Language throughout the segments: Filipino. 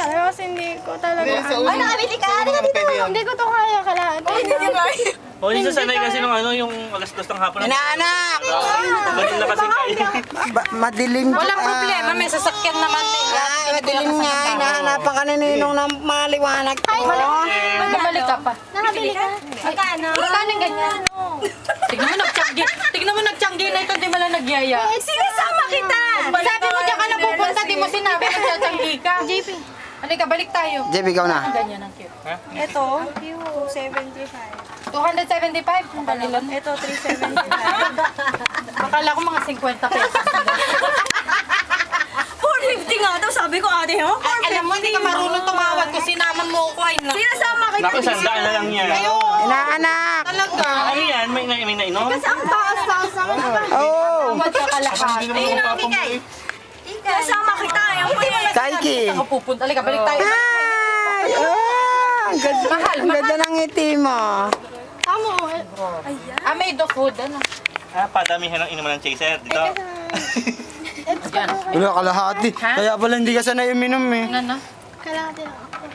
talaga kasi hindi ko talaga. Ay, nakabili ka! Hindi ko to kaya kailangan. Hindi nyo kaya. O, yung sasanay kasi nung ano, yung alas 2 ng hapon. Inaanak! Madilim na kasi kayo. Madilim. Walang problema, may sasakyan naman eh. Madilim nga. Hinahanapan ka ni Ninong ng maliwanag. Bumalik ka pa. Nakabili ka? Magkano yung ganyan? Tignan mo nagtiyanggi na ito, di mo lang nagyaya. Sinasama kita! Sabi mo diyan ka na pupunta, di mo sinabi nagtiyanggi ka. JP. Halika, balik tayo. JB, ikaw na. Ang ganyan ang cute. Ito, 275. 275? Ang balilan. Ito, 375. Akala ko mga 50 pesos. 450 nga daw, sabi ko ate, ha? Alam mo, hindi ka marunong tumawag kung sinaman mo ko ay na. Sinasama kita. Naku, sandaan na lang yan. Inaanak! Talaga? Ano yan? May nainom? Kasi ang taas-taas naman. Oo! Tawad ka kalahati. Ayun ang bigay. Sinasama kita. Kaiki! Ako pupunta. Halika, balik tayo. Ay! Ang ganda, ang ganda ng ngiti mo. Tamo. May dog food. Ano? Padamihan ng inuman ng chaser dito. Yan. Wala kalahati. Kaya pala hindi ka sanay uminom eh. Ano? Kailangan din ako.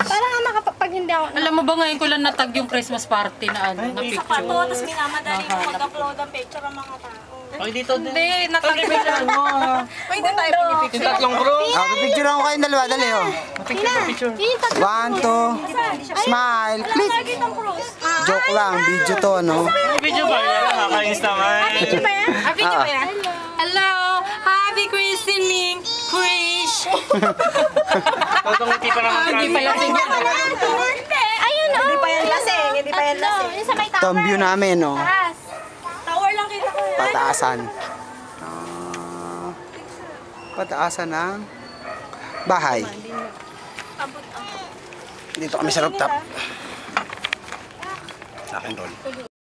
Para nga makapag hindi ako. Alam mo ba ngayon ko lang natag yung Christmas party na ano, na picture? Tapos minamadali mo mag-upload ang picture ng mga tao. Oy, dito din. Hindi, natag ko lang. Ay, hindi tayo pinipicture. Yung tatlong bro. Pipicture ako kayong dalawa. Dali oh. Picture. Yung tatlo. 1, 2, smile, click. Target ng pros. Joke lang, video to no. Video ba yan? Nakakainis naman. Video ba yan? Video ba yan? Hello! Happy christening, Krish! Totong hindi pa naman Hindi pa yan tingnan. Ayun, oh. Hindi pa yan lasing, hindi pa yan lasing. Yung sa may Ito ang view namin no. taas. Tower lang kita ko. Pataasan. Pataasan ng bahay. Dito kami sa rooftop. Sa akin roll.